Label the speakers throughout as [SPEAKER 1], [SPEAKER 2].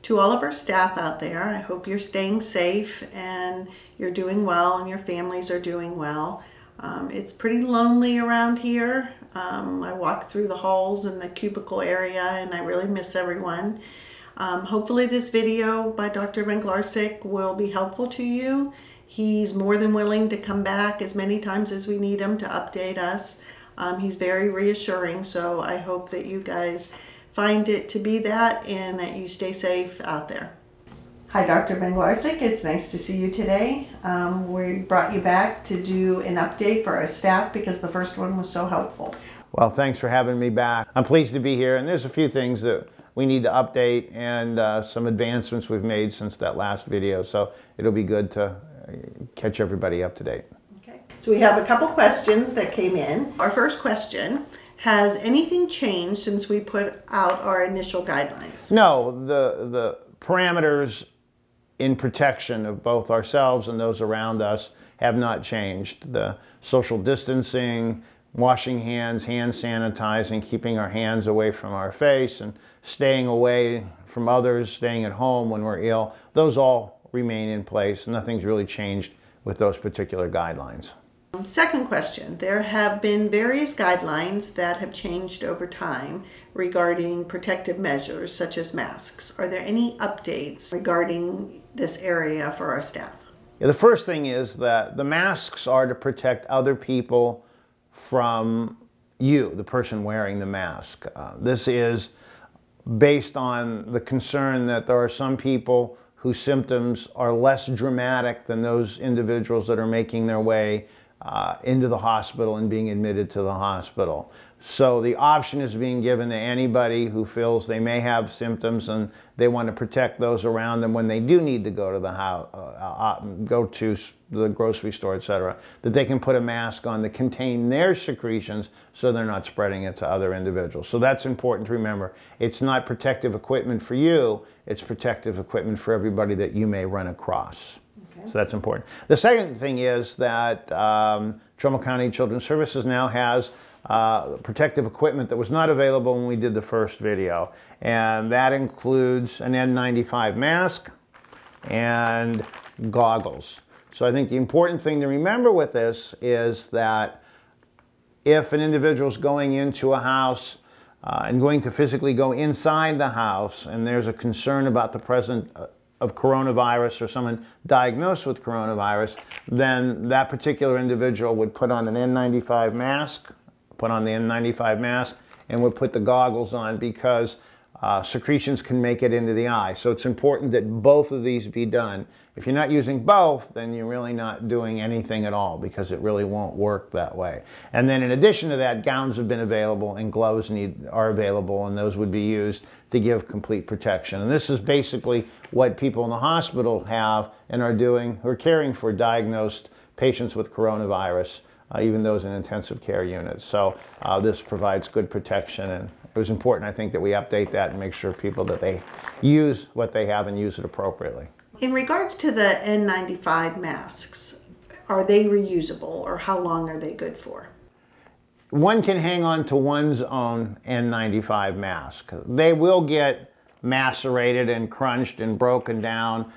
[SPEAKER 1] To all of our staff out there, I hope you're staying safe and you're doing well and your families are doing well. It's pretty lonely around here. I walk through the halls in the cubicle area and I really miss everyone. Hopefully this video by Dr. Venglarcik will be helpful to you. He's more than willing to come back as many times as we need him to update us. He's very reassuring, so I hope that you guys find it to be that and that you stay safe out there. Hi, Dr. Venglarcik. It's nice to see you today. We brought you back to do an update for our staff because the first one was so helpful.
[SPEAKER 2] Well, thanks for having me back. I'm pleased to be here, and there's a few things that we need to update and some advancements we've made since that last video, so it'll be good to catch everybody up to date.
[SPEAKER 1] Okay. So we have a couple questions that came in. Our first question: has anything changed since we put out our initial guidelines?
[SPEAKER 2] No, the parameters in protection of both ourselves and those around us have not changed. The social distancing, washing hands, hand sanitizing, keeping our hands away from our face, and staying away from others, staying at home when we're ill, those all remain in place. Nothing's really changed with those particular guidelines.
[SPEAKER 1] Second question: there have been various guidelines that have changed over time regarding protective measures such as masks. Are there any updates regarding this area for our staff?
[SPEAKER 2] Yeah, the first thing is that the masks are to protect other people from you, the person wearing the mask. This is based on the concern that there are some people whose symptoms are less dramatic than those individuals that are making their way into the hospital and being admitted to the hospital. So the option is being given to anybody who feels they may have symptoms and they want to protect those around them when they do need to go to the house, go to the grocery store, etc., that they can put a mask on that contain their secretions so they're not spreading it to other individuals. So that's important to remember. It's not protective equipment for you, it's protective equipment for everybody that you may run across. Okay. So that's important. The second thing is that Trumbull County Children's Services now has protective equipment that was not available when we did the first video, and that includes an N95 mask and goggles. So I think the important thing to remember with this is that if an individual is going into a house and going to physically go inside the house and there's a concern about the presence of coronavirus or someone diagnosed with coronavirus, then that particular individual would put on an N95 mask, put on the N95 mask, and would put the goggles on because secretions can make it into the eye. So it's important that both of these be done. If you're not using both, then you're really not doing anything at all because it really won't work that way. And then in addition to that, gowns have been available and gloves are available, and those would be used to give complete protection. And this is basically what people in the hospital have and are doing who are caring for diagnosed patients with coronavirus, even those in intensive care units. So this provides good protection, and it was important, I think, that we update that and make sure people that they use what they have and use it appropriately.
[SPEAKER 1] In regards to the N95 masks, are they reusable or how long are they good for?
[SPEAKER 2] One can hang on to one's own N95 mask. They will get macerated and crunched and broken down.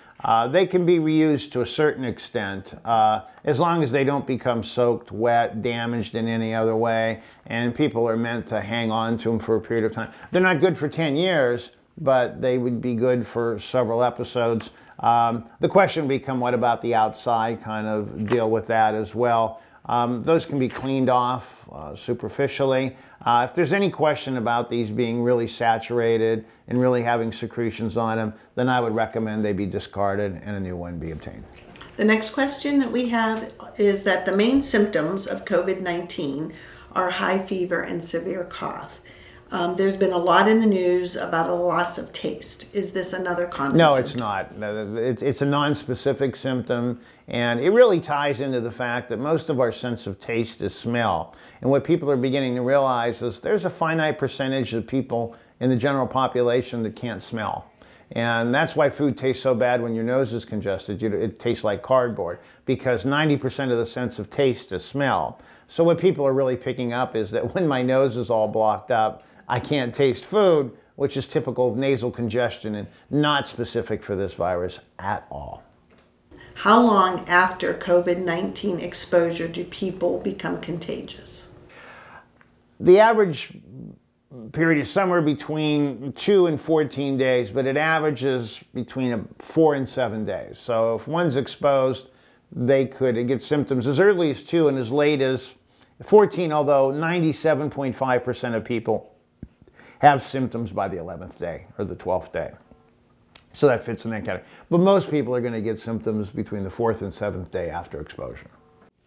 [SPEAKER 2] They can be reused to a certain extent as long as they don't become soaked, wet, damaged in any other way, and people are meant to hang on to them for a period of time. They're not good for 10 years, but they would be good for several episodes. The question would become, what about the outside? Kind of deal with that as well. Those can be cleaned off superficially. If there's any question about these being really saturated and really having secretions on them, then I would recommend they be discarded and a new one be obtained.
[SPEAKER 1] The next question that we have is that the main symptoms of COVID-19 are high fever and severe cough. There's been a lot in the news about a loss of taste. Is this another common symptom?
[SPEAKER 2] No, it's not. It's a non-specific symptom, and it really ties into the fact that most of our sense of taste is smell. And what people are beginning to realize is there's a finite percentage of people in the general population that can't smell. And that's why food tastes so bad when your nose is congested. It tastes like cardboard, because 90% of the sense of taste is smell. So what people are really picking up is that when my nose is all blocked up, I can't taste food, which is typical of nasal congestion and not specific for this virus at all.
[SPEAKER 1] How long after COVID-19 exposure do people become contagious?
[SPEAKER 2] The average period is somewhere between 2 and 14 days, but it averages between 4 and 7 days. So if one's exposed, they could get symptoms as early as 2 and as late as 14, although 97.5% of people have symptoms by the 11th day or the 12th day. So that fits in that category. But most people are going to get symptoms between the 4th and 7th day after exposure.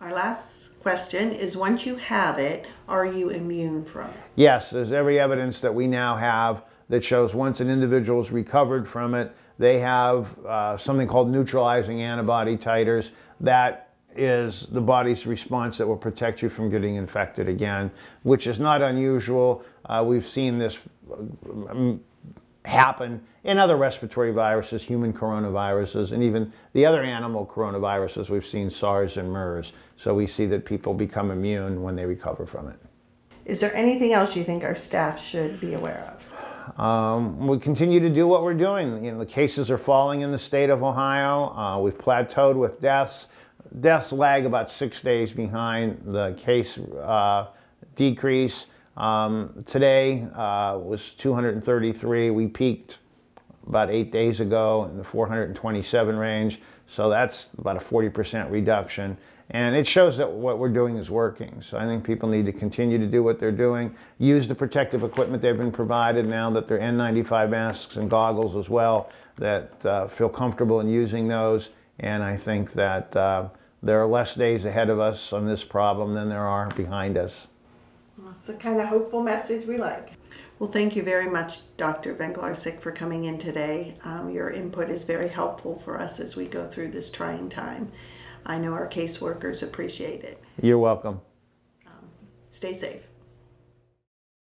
[SPEAKER 1] Our last question is, once you have it, are you immune from it?
[SPEAKER 2] Yes, there's every evidence that we now have that shows once an individual is recovered from it, they have something called neutralizing antibody titers. That is the body's response that will protect you from getting infected again, which is not unusual. We've seen this happen in other respiratory viruses, human coronaviruses, and even the other animal coronaviruses. We've seen SARS and MERS. So we see that people become immune when they recover from it.
[SPEAKER 1] Is there anything else you think our staff should be aware of?
[SPEAKER 2] We continue to do what we're doing. The cases are falling in the state of Ohio. We've plateaued with deaths. Deaths lag about 6 days behind the case decrease. Today was 233. We peaked about 8 days ago in the 427 range. So that's about a 40% reduction. And it shows that what we're doing is working. So I think people need to continue to do what they're doing, use the protective equipment they've been provided now that they're N95 masks and goggles as well, that feel comfortable in using those. And I think that there are less days ahead of us on this problem than there are behind us.
[SPEAKER 1] That's the kind of hopeful message we like. Well, thank you very much, Dr. Venglarcik, for coming in today. Your input is very helpful for us as we go through this trying time. I know our caseworkers appreciate it.
[SPEAKER 2] You're welcome.
[SPEAKER 1] Stay safe.